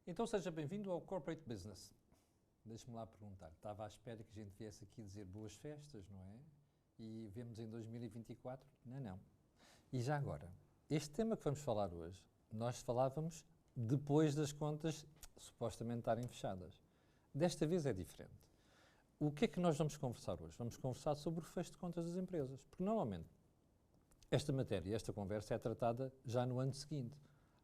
Então seja bem-vindo ao Corporate Business. Deixe-me lá perguntar, estava à espera que a gente viesse aqui dizer boas festas, não é? E vemos em 2024? Não. E já agora, este tema que vamos falar hoje, nós falávamos depois das contas supostamente estarem fechadas. Desta vez é diferente. O que é que nós vamos conversar hoje? Vamos conversar sobre o fecho de contas das empresas, porque normalmente esta matéria, esta conversa é tratada já no ano seguinte,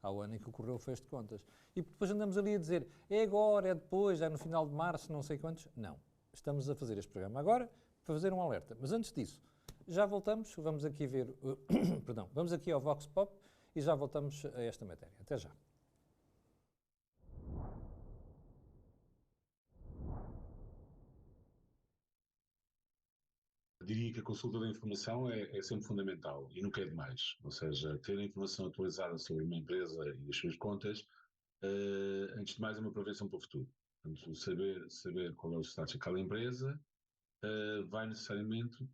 ao ano em que ocorreu o fecho de contas. E depois andamos ali a dizer, é agora, é depois, é no final de março, não sei quantos. Não. Estamos a fazer este programa agora para fazer um alerta. Mas antes disso, já voltamos, vamos aqui ver, perdão, vamos aqui ao Vox Pop e já voltamos a esta matéria. Até já. Diria que a consulta da informação é sempre fundamental e nunca é demais. Ou seja, ter a informação atualizada sobre uma empresa e as suas contas, antes de mais, é uma prevenção para o futuro. Portanto, saber qual é o status daquela empresa, vai necessariamente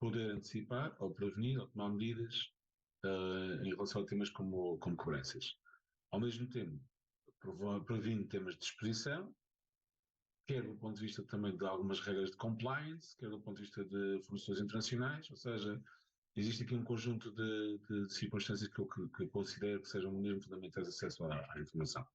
poder antecipar ou prevenir ou tomar medidas, em relação a temas como cobranças. Ao mesmo tempo, previne temas de exposição, quer do ponto de vista também de algumas regras de compliance, quer do ponto de vista de fornecedores internacionais, ou seja, existe aqui um conjunto de circunstâncias que eu considero que sejam mesmo fundamentais de acesso à informação.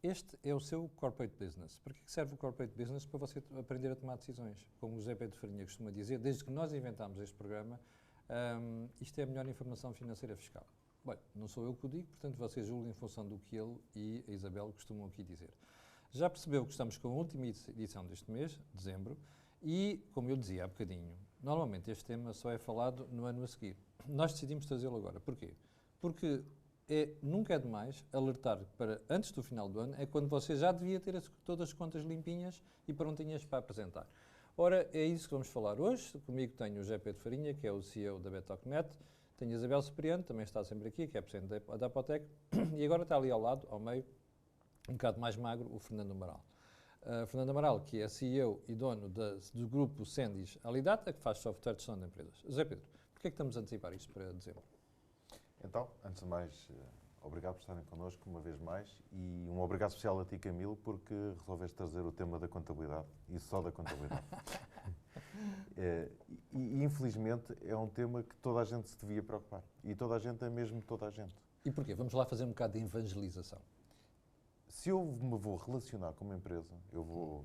Este é o seu corporate business. Para que serve o corporate business? Para você aprender a tomar decisões. Como o José Pedro Farinha costuma dizer, desde que nós inventámos este programa, isto é a melhor informação financeira fiscal. Bem, não sou eu que o digo, portanto vocês julguem em função do que ele e a Isabel costumam aqui dizer. Já percebeu que estamos com a última edição deste mês, dezembro, e, como eu dizia há bocadinho, normalmente este tema só é falado no ano a seguir. Nós decidimos trazê-lo agora. Porquê? Porque nunca é demais alertar para antes do final do ano, é quando você já devia ter todas as contas limpinhas e prontinhas para apresentar. Ora, é isso que vamos falar hoje. Comigo tenho o José Pedro Farinha, que é o CEO da Betocnet, tenho a Isabel Cipriano, também está sempre aqui, que é a Presidente da Apotec, e agora está ali ao lado, ao meio, um bocado mais magro, o Fernando Amaral. Fernando Amaral, que é CEO e dono do grupo Sendis Alidata, que faz software de gestão de empresas. José Pedro, porquê é que estamos a antecipar isto para dezembro? Então, antes de mais, obrigado por estarem connosco uma vez mais e um obrigado especial a ti, Camilo, porque resolveste trazer o tema da contabilidade e só da contabilidade. E infelizmente é um tema que toda a gente se devia preocupar. E toda a gente é mesmo toda a gente. E porquê? Vamos lá fazer um bocado de evangelização. Se eu me vou relacionar com uma empresa, eu vou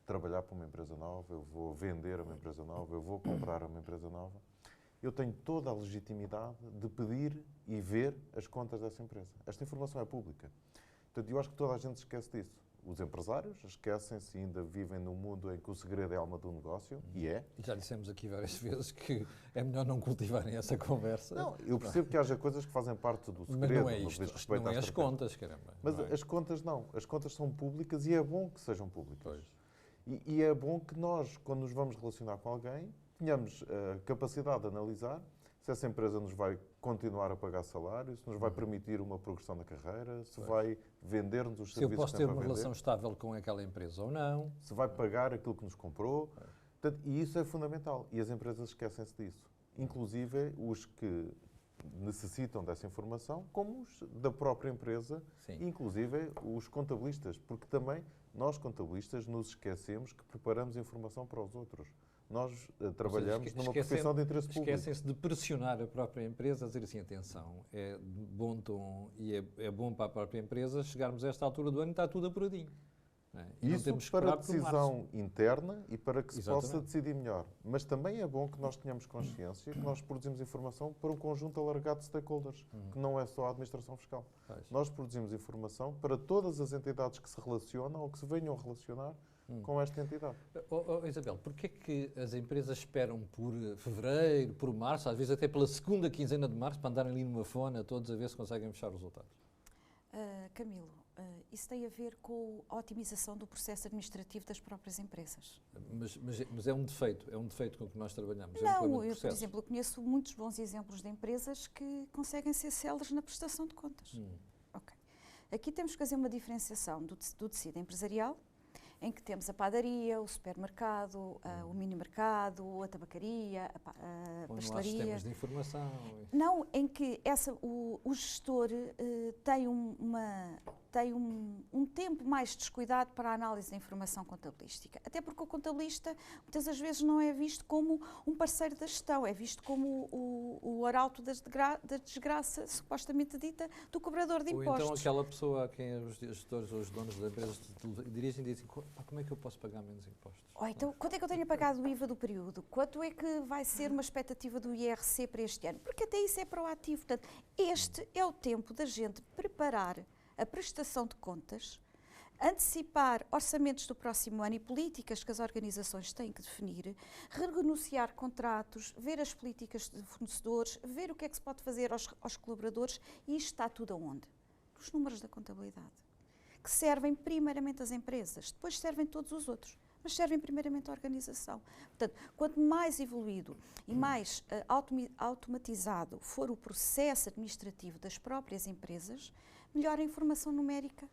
trabalhar para uma empresa nova, eu vou vender a uma empresa nova, eu vou comprar a uma empresa nova, eu tenho toda a legitimidade de pedir e ver as contas dessa empresa. Esta informação é pública. Portanto, eu acho que toda a gente se esquece disso. Os empresários esquecem-se e ainda vivem num mundo em que o segredo é a alma do negócio, e é. Já dissemos aqui várias vezes que é melhor não cultivarem essa conversa. Não, eu percebo que haja coisas que fazem parte do segredo. Mas não é isto, não é as contas, caramba. Mas as contas não. As contas são públicas e é bom que sejam públicas. E é bom que nós, quando nos vamos relacionar com alguém, tenhamos a capacidade de analisar se essa empresa nos vai continuar a pagar salário, se nos vai permitir uma progressão na carreira, se vai vender-nos os serviços que eu posso ter uma vender, relação estável com aquela empresa ou não. se vai pagar aquilo que nos comprou. Portanto, e isso é fundamental. E as empresas esquecem-se disso. Inclusive os que necessitam dessa informação, como os da própria empresa, inclusive os contabilistas, porque também nós, contabilistas, nos esquecemos que preparamos informação para os outros. Nós trabalhamos numa profissão de interesse público. Esquecem-se de pressionar a própria empresa, a dizer assim, atenção, é de bom tom e é bom para a própria empresa chegarmos a esta altura do ano e está tudo apuradinho. E isso para a decisão interna e para que se possa decidir melhor. Mas também é bom que nós tenhamos consciência que nós produzimos informação para um conjunto alargado de stakeholders, que não é só a administração fiscal. Nós produzimos informação para todas as entidades que se relacionam ou que se venham a relacionar com esta entidade. Isabel, porquê é que as empresas esperam por fevereiro, por março, às vezes até pela segunda quinzena de março, para andarem ali numa fona todos a ver se conseguem fechar os resultados? Camilo, isso tem a ver com a otimização do processo administrativo das próprias empresas. Mas é um defeito com que nós trabalhamos. Não, eu, por exemplo, conheço muitos bons exemplos de empresas que conseguem ser céleres na prestação de contas. Okay. Aqui temos que fazer uma diferenciação do tecido empresarial em que temos a padaria, o supermercado, o mini-mercado, a tabacaria, a Onde não há pastelaria. sistemas de informação. Não, em que o gestor tem um tempo mais descuidado para a análise da informação contabilística. Até porque o contabilista, muitas das vezes, não é visto como um parceiro da gestão, é visto como o arauto da desgraça, supostamente dita, do cobrador de Ou impostos. então aquela pessoa a quem os gestores ou os donos das empresas dirigem e dizem: como é que eu posso pagar menos impostos? Ou então, quanto é que eu tenho a pagar do IVA do período? Quanto é que vai ser uma expectativa do IRC para este ano? Porque até isso é proativo. Portanto, este é o tempo da gente preparar a prestação de contas, antecipar orçamentos do próximo ano e políticas que as organizações têm que definir, renegociar contratos, ver as políticas de fornecedores, ver o que é que se pode fazer aos colaboradores, e isto está tudo aonde? Nos números da contabilidade, que servem primeiramente às empresas, depois servem todos os outros, mas servem primeiramente à organização. Portanto, quanto mais evoluído e mais automatizado for o processo administrativo das próprias empresas, melhor a informação numérica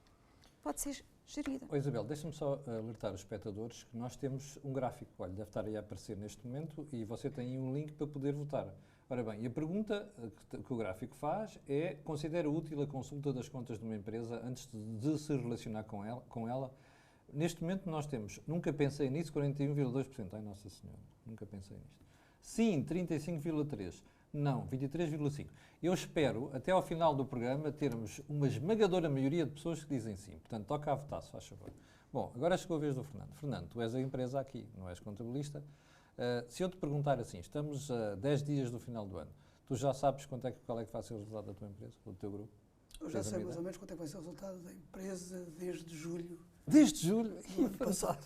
pode ser gerida. Isabel, deixa-me só alertar os espectadores que nós temos um gráfico, olha, deve estar aí a aparecer neste momento, e você tem aí um link para poder votar. Ora bem, e a pergunta que o gráfico faz é: considera útil a consulta das contas de uma empresa antes de se relacionar com ela? Neste momento nós temos, nunca pensei nisso, 41,2%. Ai, Nossa Senhora, nunca pensei nisto. Sim, 35,3%. Não, 23,5%. Eu espero, até ao final do programa, termos uma esmagadora maioria de pessoas que dizem sim. Portanto, toca a votar, se faz favor. Bom, agora chegou a vez do Fernando. Fernando, tu és a empresa aqui, não és contabilista. Se eu te perguntar assim, estamos a 10 dias do final do ano, tu já sabes qual é que vai ser o resultado da tua empresa, do teu grupo? Eu já sei mais ou menos quanto é que vai ser o resultado da empresa desde julho. Desde julho? Do ano passado.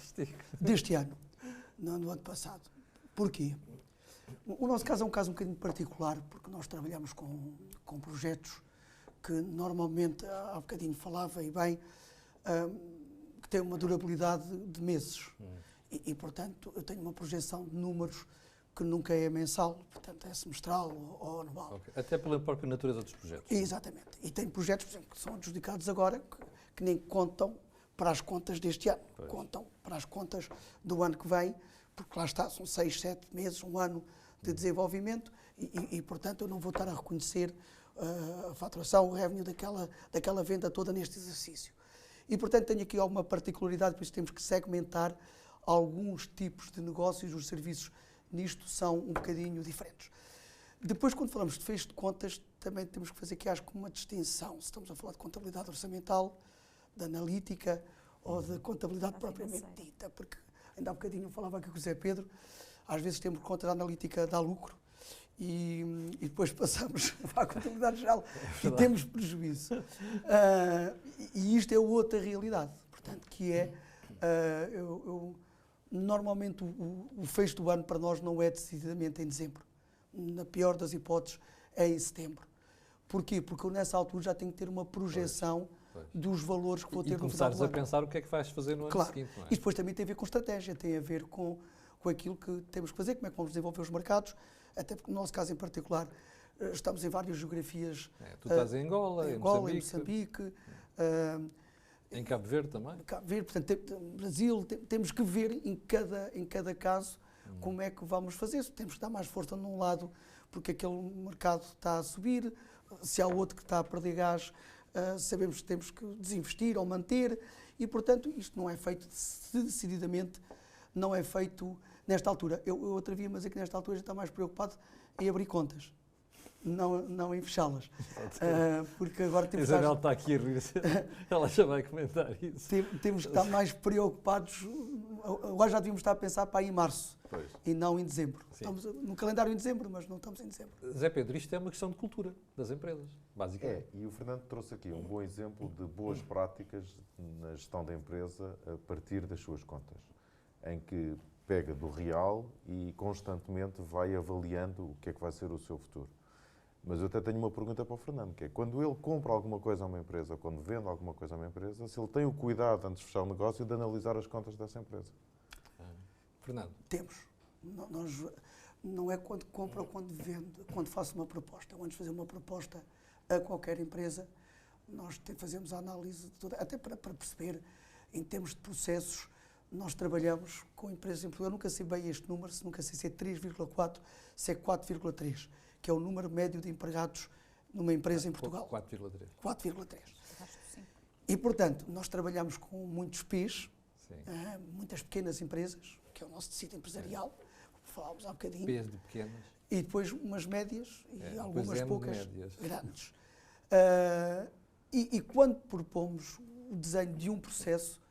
Deste ano, não do ano passado. Porquê? O nosso caso é um caso um bocadinho particular, porque nós trabalhamos com projetos que normalmente, há bocadinho falava e bem, que têm uma durabilidade de meses. E, portanto, eu tenho uma projeção de números que nunca é mensal, portanto é semestral ou anual. Okay. Até pela própria natureza dos projetos. Exatamente. E tem projetos, por exemplo, que são adjudicados agora, que nem contam para as contas deste ano, pois. Contam para as contas do ano que vem, porque lá está, são 6, 7 meses, um ano de desenvolvimento e, portanto, eu não vou estar a reconhecer a faturação, o revenue daquela venda toda neste exercício. E, portanto, tenho aqui alguma particularidade, por isso temos que segmentar alguns tipos de negócios, os serviços nisto são um bocadinho diferentes. Depois, quando falamos de fecho de contas, também temos que fazer aqui, acho que, uma distinção. Se estamos a falar de contabilidade orçamental, de analítica ou de contabilidade propriamente dita, porque ainda há bocadinho eu falava aqui com o Zé Pedro, às vezes temos conta da analítica dá lucro e depois passamos para a contabilidade geral e temos prejuízo. E isto é outra realidade, portanto, que é, normalmente o fecho do ano para nós não é decididamente em dezembro, na pior das hipóteses é em setembro. Porquê? Porque eu nessa altura já tenho que ter uma projeção dos valores que vou ter no final do ano. E começares a pensar o que é que vais fazer no ano seguinte, não é? E depois também tem a ver com estratégia, tem a ver com aquilo que temos que fazer, como é que vamos desenvolver os mercados, até porque no nosso caso em particular estamos em várias geografias. Tu estás em Angola, em Moçambique. Em Cabo Verde também? Cabo Verde, portanto, Brasil, temos que ver em cada caso como é que vamos fazer. Temos que dar mais força num lado, porque aquele mercado está a subir, se há outro que está a perder gás, sabemos que temos que desinvestir ou manter, e, portanto, isto não é feito decididamente, não é feito nesta altura. Eu outra via, mas é que nesta altura já está mais preocupado em abrir contas, não em fechá-las. Porque agora temos Isabel está aqui a rir, ela já vai comentar isso. Temos que estar mais preocupados, agora já devíamos estar a pensar para aí em março, e não em dezembro. Estamos no calendário em dezembro, mas não estamos em dezembro. Zé Pedro, isto é uma questão de cultura das empresas, basicamente. E o Fernando trouxe aqui um bom exemplo de boas práticas na gestão da empresa a partir das suas contas, em que pega do real e constantemente vai avaliando o que é que vai ser o seu futuro. Mas eu até tenho uma pergunta para o Fernando, que é: quando ele compra alguma coisa a uma empresa, quando vende alguma coisa a uma empresa, se ele tem o cuidado, antes de fechar o negócio, de analisar as contas dessa empresa? Fernando? Temos. Não é quando compra ou quando vende, quando faço uma proposta. Antes de fazer uma proposta a qualquer empresa, nós fazemos a análise de toda, até para perceber, em termos de processos, nós trabalhamos com empresas em Portugal. Eu nunca sei bem este número, se nunca sei se é 3,4, se é 4,3, que é o número médio de empregados numa empresa em Portugal. 4,3. 4,3. E, portanto, nós trabalhamos com muitos PIs, muitas pequenas empresas, que é o nosso tecido empresarial, falámos há bocadinho. P's de pequenas. E depois umas médias e algumas poucas grandes. E quando propomos o desenho de um processo,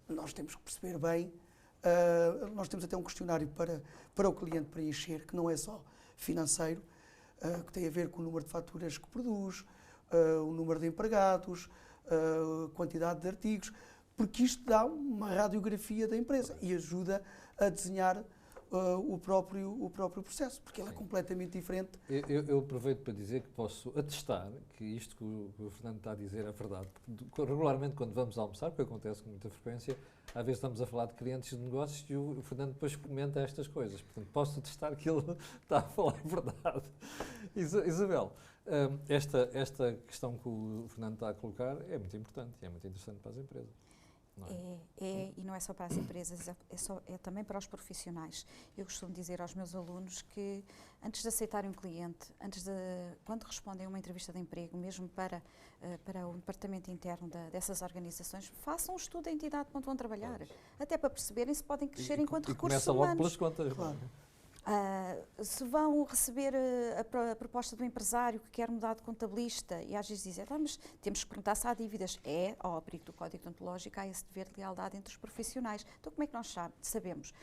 nós temos que perceber bem, nós temos até um questionário para o cliente preencher, que não é só financeiro, que tem a ver com o número de faturas que produz, o número de empregados, quantidade de artigos, porque isto dá uma radiografia da empresa e ajuda a desenhar o próprio processo, porque ele é completamente diferente. Eu aproveito para dizer que posso atestar que isto que o Fernando está a dizer é verdade. Porque regularmente, quando vamos almoçar, porque acontece com muita frequência, às vezes estamos a falar de clientes de negócios e o Fernando depois comenta estas coisas. Portanto, posso atestar que ele está a falar a verdade. Isabel, esta questão que o Fernando está a colocar é muito importante e é muito interessante para as empresas. E não é só para as empresas, é também para os profissionais. Eu costumo dizer aos meus alunos que antes de aceitarem um cliente, quando respondem a uma entrevista de emprego, mesmo para o departamento interno dessas organizações, façam um estudo da entidade onde vão trabalhar, até para perceberem se podem crescer enquanto recursos humanos. Começa logo pelas contas. Claro. Se vão receber a proposta do empresário que quer mudar de contabilista e às vezes dizem, mas temos que perguntar se há dívidas. Ao abrigo do Código Deontológico há esse dever de lealdade entre os profissionais. Então como é que nós sabemos?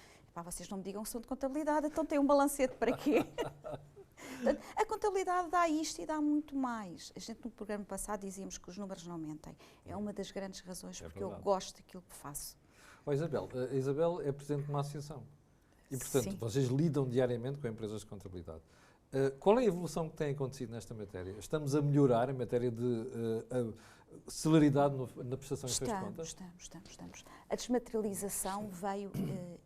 Vocês não me digam que são de contabilidade, então tem um balancete para quê? Portanto, a contabilidade dá isto e dá muito mais. A gente no programa passado dizíamos que os números não mentem. É uma das grandes razões porque eu gosto daquilo que faço. Isabel, a Isabel é presidente de uma associação. E, portanto, Sim. Vocês lidam diariamente com empresas de contabilidade. Qual é a evolução que tem acontecido nesta matéria? Estamos a melhorar em matéria de celeridade na prestação de contas? Estamos. A desmaterialização veio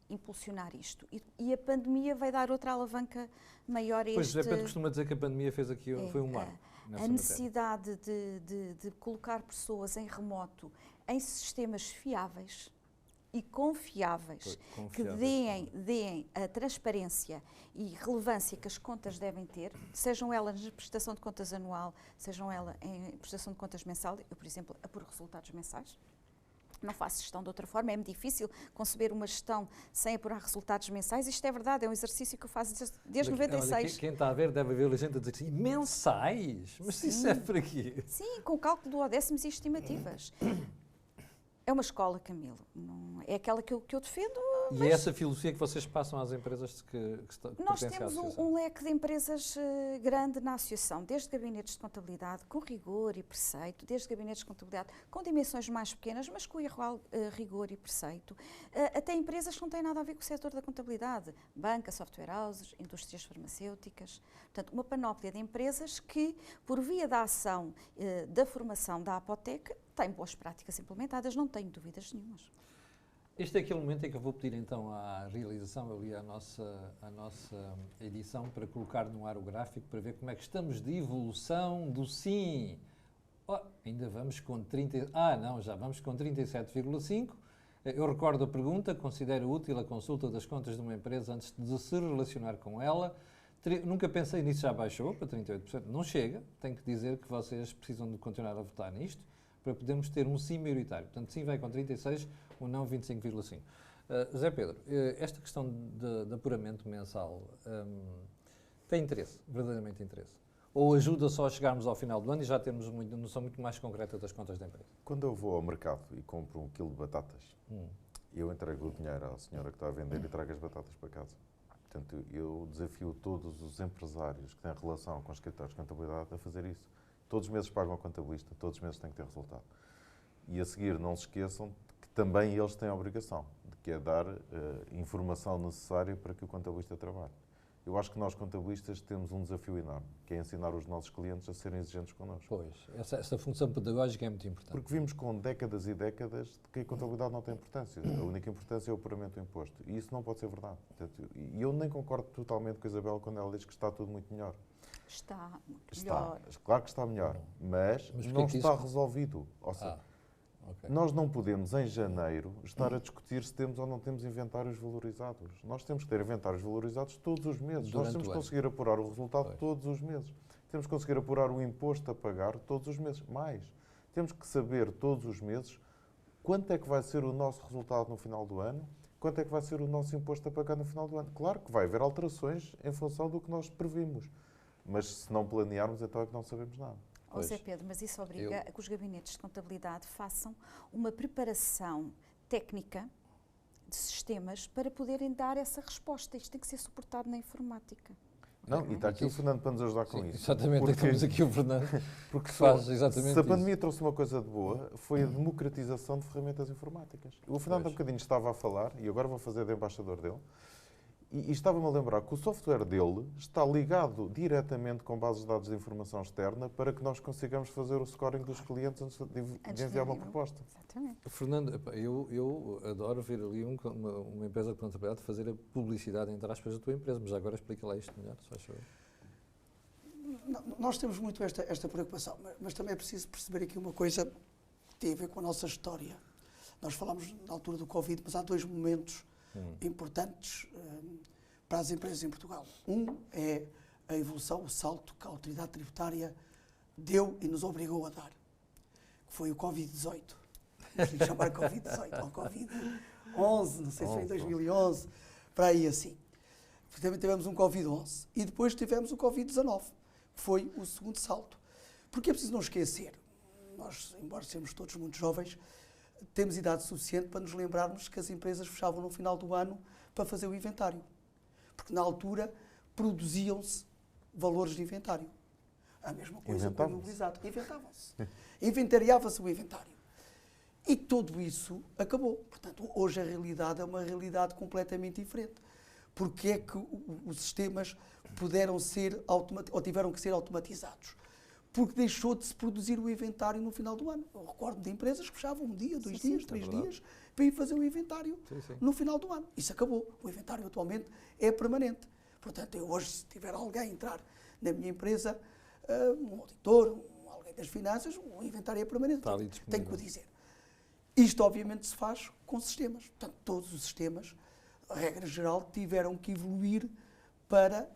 impulsionar isto. E a pandemia vai dar outra alavanca maior a este... Pois, José Pedro costuma dizer que a pandemia fez aqui, foi um marco. A necessidade de colocar pessoas em remoto em sistemas fiáveis e confiáveis, que deem a transparência e relevância que as contas devem ter, sejam elas na prestação de contas anual, sejam elas em prestação de contas mensal. Eu, por exemplo, apuro resultados mensais. Não faço gestão de outra forma, é-me difícil conceber uma gestão sem apurar resultados mensais. Isto é verdade, é um exercício que eu faço desde 96. Olha, quem está a ver deve haver gente a dizer assim, mensais? Mas sim, isso é para quê? Sim, com cálculo do décimos e estimativas. É uma escola, Camilo. É aquela que eu defendo. E é essa filosofia que vocês passam às empresas que nós temos um leque de empresas grande na associação, desde gabinetes de contabilidade com rigor e preceito, desde gabinetes de contabilidade com dimensões mais pequenas, mas com igual rigor e preceito, até empresas que não têm nada a ver com o setor da contabilidade, banca, software houses, indústrias farmacêuticas. Portanto, uma panóplia de empresas que, por via da ação da formação da Apotec, têm boas práticas implementadas, não tenho dúvidas nenhumas. Este é aquele momento em que eu vou pedir então à realização, ali à nossa edição, para colocar no ar o gráfico, para ver como é que estamos de evolução do sim. Ainda vamos com 30... já vamos com 37,5. Eu recordo a pergunta, considero útil a consulta das contas de uma empresa antes de se relacionar com ela. Nunca pensei nisso, já baixou para 38%. Não chega, tenho que dizer que vocês precisam de continuar a votar nisto, para podermos ter um sim maioritário. Portanto, sim vai com 36%, o não 25,5%. Zé Pedro, esta questão de apuramento mensal tem interesse, verdadeiramente interesse? Ou ajuda só a chegarmos ao final do ano e já temos uma noção muito mais concreta das contas da empresa? Quando eu vou ao mercado e compro 1 quilo de batatas, eu entrego o dinheiro à senhora que está a vender e trago as batatas para casa. Portanto, eu desafio todos os empresários que têm relação com os escritórios de contabilidade a fazer isso. Todos os meses pagam a contabilista, todos os meses têm que ter resultado. E a seguir, não se esqueçam que também eles têm a obrigação, de que é dar informação necessária para que o contabilista trabalhe. Eu acho que nós, contabilistas, temos um desafio enorme, que é ensinar os nossos clientes a serem exigentes connosco. Pois, essa função pedagógica é muito importante. Porque vimos com décadas e décadas de que a contabilidade não tem importância. A única importância é o apuramento do imposto. E isso não pode ser verdade. E eu nem concordo totalmente com a Isabel quando ela diz que está tudo muito melhor. Está melhor. Claro que está melhor, mas não está resolvido. Ou seja, Ok. Nós não podemos, em janeiro, estar a discutir se temos ou não temos inventários valorizados. Nós temos que ter inventários valorizados todos os meses. Durante Nós temos o que ano. conseguir apurar o resultado Pois. todos os meses. Temos que conseguir apurar o imposto a pagar todos os meses. Mais, temos que saber todos os meses quanto é que vai ser o nosso resultado no final do ano, quanto é que vai ser o nosso imposto a pagar no final do ano. Claro que vai haver alterações em função do que nós previmos. Mas se não planearmos, então é que não sabemos nada. Ó Pois. Zé Pedro, mas isso obriga a que os gabinetes de contabilidade façam uma preparação técnica de sistemas para poderem dar essa resposta. Isto tem que ser suportado na informática. Não, e está aqui o Fernando para nos ajudar com Sim, isso. exatamente, Porque- temos aqui o Fernando Porque que faz exatamente se a isso. pandemia trouxe uma coisa de boa, foi a democratização de ferramentas informáticas. O Fernando há Pois. bocadinho estava a falar, e agora vou fazer de embaixador dele, e estava-me a lembrar que o software dele está ligado diretamente com bases de dados de informação externa para que nós consigamos fazer o scoring dos clientes antes de enviar uma proposta. Exatamente. Fernando, epá, eu adoro ver ali uma empresa de contabilidade fazer a publicidade, entre aspas, da tua empresa, mas agora explica lá isto melhor, se faz favor. Nós temos muito esta preocupação, mas também é preciso perceber aqui uma coisa que tem a ver com a nossa história. Nós falámos na altura do Covid, mas há dois momentos importantes para as empresas em Portugal. Um é a evolução, o salto que a autoridade tributária deu e nos obrigou a dar, que foi o Covid-18. Vamos lhe chamar Covid-18 ou Covid-11, não sei se foi em 2011, para aí assim. Também tivemos um Covid-11 e depois tivemos o Covid-19, que foi o segundo salto. Porque é preciso não esquecer, nós, embora sejamos todos muito jovens, temos idade suficiente para nos lembrarmos que as empresas fechavam no final do ano para fazer o inventário. Porque na altura produziam-se valores de inventário. A mesma coisa com o imobilizado. Inventavam-se. Inventariava-se o inventário. E tudo isso acabou. Portanto, hoje a realidade é uma realidade completamente diferente. Porque é que os sistemas puderam ser ou tiveram que ser automatizados? Porque deixou de se produzir o inventário no final do ano. Eu recordo de empresas que fechavam um dia, dois dias, três dias, para ir fazer o inventário no final do ano. Isso acabou. O inventário atualmente é permanente. Portanto, eu hoje, se tiver alguém a entrar na minha empresa, um auditor, alguém das finanças, o inventário é permanente. Está ali Portanto, tenho que o disponível. dizer. Isto, obviamente, se faz com sistemas. Portanto, todos os sistemas, a regra geral, tiveram que evoluir para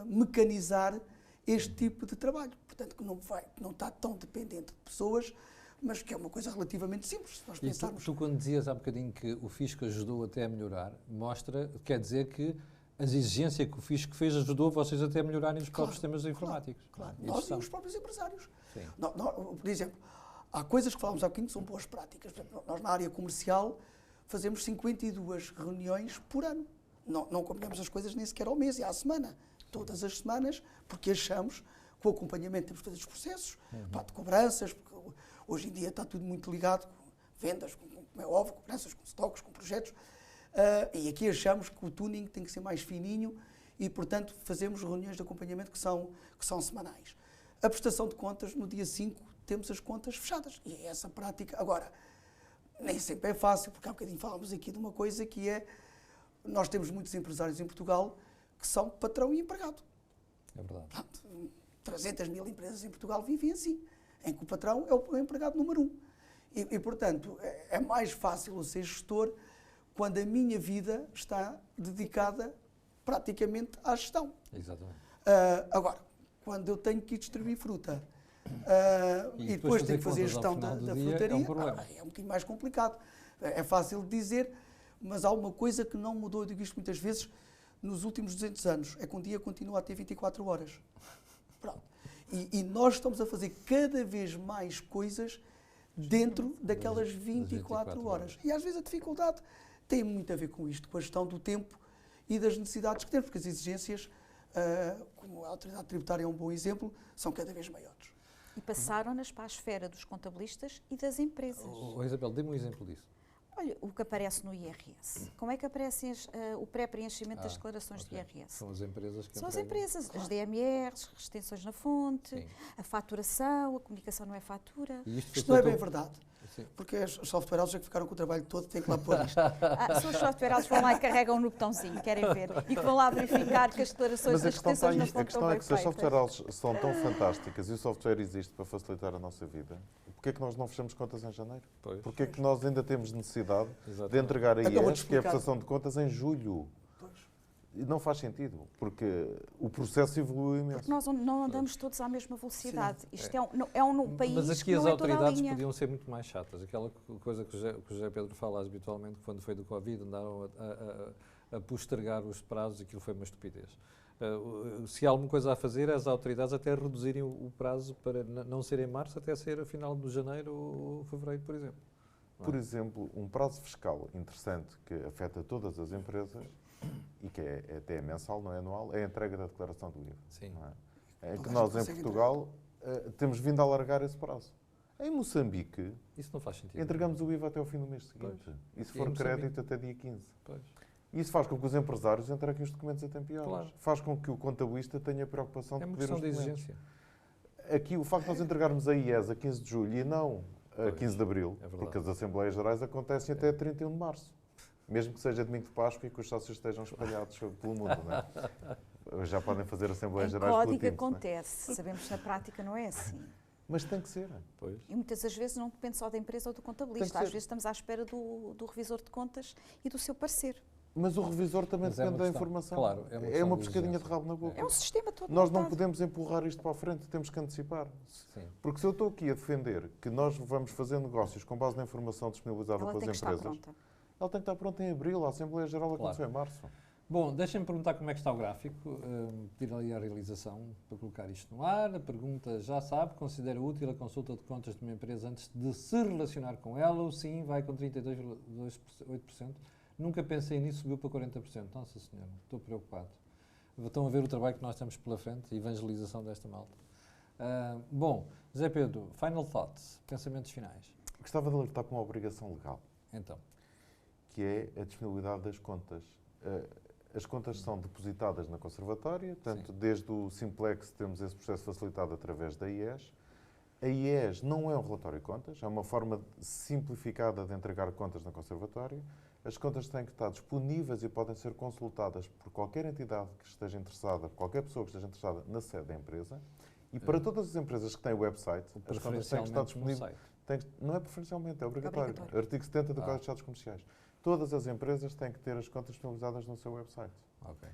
mecanizar este tipo de trabalho. Portanto, que não está tão dependente de pessoas, mas que é uma coisa relativamente simples. Se nós E pensarmos... tu, quando dizias há bocadinho que o fisco ajudou até a melhorar, quer dizer que as exigências que o fisco fez ajudou vocês até a melhorarem os próprios sistemas informáticos. Claro, E nós e são. os próprios empresários. Sim. Por exemplo, há coisas que falámos há bocadinho que são boas práticas. Por exemplo, nós na área comercial fazemos 52 reuniões por ano. Não combinamos as coisas nem sequer ao mês e à semana. Todas as semanas, porque achamos que o acompanhamento temos de fazer dos processos, de cobranças, porque hoje em dia está tudo muito ligado com vendas, como é óbvio, cobranças, com stocks, com projetos. E aqui achamos que o tuning tem que ser mais fininho e, portanto, fazemos reuniões de acompanhamento que são semanais. A prestação de contas, no dia 5, temos as contas fechadas. E é essa prática. Agora, nem sempre é fácil, porque há bocadinho falámos aqui de uma coisa que é, nós temos muitos empresários em Portugal que são patrão e empregado. É verdade. Portanto, 300 mil empresas em Portugal vivem assim, em que o patrão é o empregado número 1. E, portanto, é mais fácil eu ser gestor quando a minha vida está dedicada praticamente à gestão. Exatamente. Agora, quando eu tenho que ir distribuir fruta E e depois fazer tenho que fazer contas ao gestão final do da dia, frutaria, é um problema. é um bocadinho mais complicado. É fácil de dizer, mas há uma coisa que não mudou, eu digo isto muitas vezes, nos últimos 200 anos, é que um dia continua a ter 24 horas. Pronto. E nós estamos a fazer cada vez mais coisas dentro daquelas 24 horas. E às vezes a dificuldade tem muito a ver com isto, com a gestão do tempo e das necessidades que temos, porque as exigências, como a autoridade tributária é um bom exemplo, são cada vez maiores. E passaram-nas para a esfera dos contabilistas e das empresas. Isabel, dê-me um exemplo disso. Olha, o que aparece no IRS. Como é que aparece o pré-preenchimento das declarações ok. do IRS? São as empresas que São as entregam. empresas, as DMRs, retenções na fonte, Sim. a faturação, a comunicação não é fatura. E Isto não é bem feito verdade. Sim. Porque as software houses é que ficaram com o trabalho todo, têm que lá pôr isto. Se os software houses vão lá e carregam no botãozinho, querem ver, e que vão lá verificar que as declarações Mas a das questão, está retenções aí, não a estão questão tão é bem que se as software feitas. houses são tão fantásticas e o software existe para facilitar a nossa vida, porquê é que nós não fechamos contas em janeiro? Pois. Porquê é que nós ainda temos necessidade de Exatamente. entregar a Então, vou-te IES, que é a explicar. prestação de contas, em julho? E não faz sentido, porque o processo evoluiu imenso. Porque nós não andamos todos à mesma velocidade. Isto é um país Mas aqui que as não é toda a autoridades linha. podiam ser muito mais chatas. Aquela coisa que o José Pedro fala habitualmente, quando foi do Covid, andaram a postergar os prazos, aquilo foi uma estupidez. Se há alguma coisa a fazer, as autoridades até reduzirem o prazo para não ser em março, até ser a final de janeiro ou fevereiro, por exemplo. Por exemplo, um prazo fiscal interessante que afeta todas as empresas e que até mensal, não é anual, é a entrega da declaração do IVA. Sim. Não é? É que Toda a nós, gente em consegue Portugal, temos vindo a alargar esse prazo. Em Moçambique, Isso não faz sentido. entregamos o IVA até ao fim do mês seguinte. E se E for em Moçambique? crédito, até dia 15. Pois. Isso faz com que os empresários entreguem os documentos a tempo e horas. Claro. Faz com que o contabilista tenha a preocupação É de uma pedir questão os de documentos. exigência. Aqui, o facto de nós entregarmos a IES a 15 de julho e não a Pois, 15 de abril, é verdade. porque as Assembleias Gerais acontecem até 31 de março. Mesmo que seja domingo de Páscoa e que os sócios estejam espalhados pelo mundo, não é? Já podem fazer Assembleias Em Gerais pelo código tempo, não é? acontece, sabemos que na prática não é assim. Mas tem que ser. Pois. E muitas das vezes não depende só da empresa ou do Tem que contabilista. Às ser. vezes estamos à espera do revisor de contas e do seu parecer. Mas o revisor também Mas é depende uma da questão. informação. Claro, é uma é questão uma de pescadinha de exigência. rabo na boca. É um sistema todo Nós não montado. podemos empurrar isto para a frente, temos que antecipar. Sim. Porque se eu estou aqui a defender que nós vamos fazer negócios com base na informação disponibilizada Ela pelas tem que estar empresas, pronta. ela tem que estar pronta em abril. A Assembleia Geral aconteceu em março. Bom, deixem-me perguntar como é que está o gráfico, pedir ali a realização para colocar isto no ar. A pergunta já sabe, considera útil a consulta de contas de uma empresa antes de se relacionar com ela? O sim vai com 32,8%. Nunca pensei nisso, subiu para 40%. Nossa Senhora, estou preocupado. Estão a ver o trabalho que nós temos pela frente, a evangelização desta malta. Bom, José Pedro, final thoughts, pensamentos finais. Gostava de alertar para uma obrigação legal, Então, que é a disponibilidade das contas. As contas são depositadas na Conservatória, portanto, desde o Simplex temos esse processo facilitado através da IES. A IES não é um relatório de contas, é uma forma simplificada de entregar contas na Conservatória. As contas têm que estar disponíveis e podem ser consultadas por qualquer entidade que esteja interessada, qualquer pessoa que esteja interessada na sede da empresa. E para todas as empresas que têm website, as contas têm que estar preferencialmente no disponíveis. site. Não é preferencialmente, é obrigatório. Obrigatório. Artigo 70 do Ah. Código de Estados Comerciais. Todas as empresas têm que ter as contas disponibilizadas no seu website. Ok.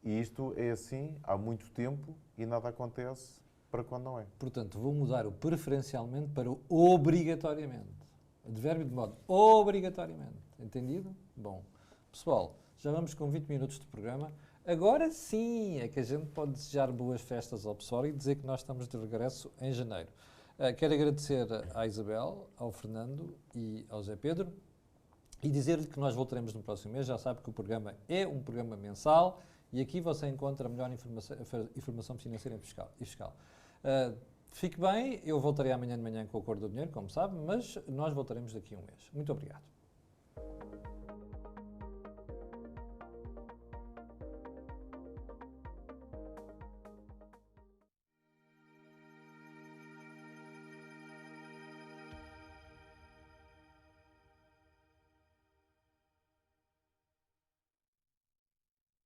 E isto é assim há muito tempo e nada acontece para quando não é. Portanto, vou mudar o preferencialmente para o obrigatoriamente. Advérbio de modo obrigatoriamente. Entendido? Bom. Pessoal, já vamos com 20 minutos de programa. Agora sim é que a gente pode desejar boas festas ao pessoal e dizer que nós estamos de regresso em janeiro. Quero agradecer à Isabel, ao Fernando e ao Zé Pedro e dizer-lhe que nós voltaremos no próximo mês. Já sabe que o programa é um programa mensal e aqui você encontra a melhor informação financeira e fiscal. Fique bem, eu voltarei amanhã de manhã com o Acordo do Dinheiro, como sabe, mas nós voltaremos daqui a um mês. Muito obrigado.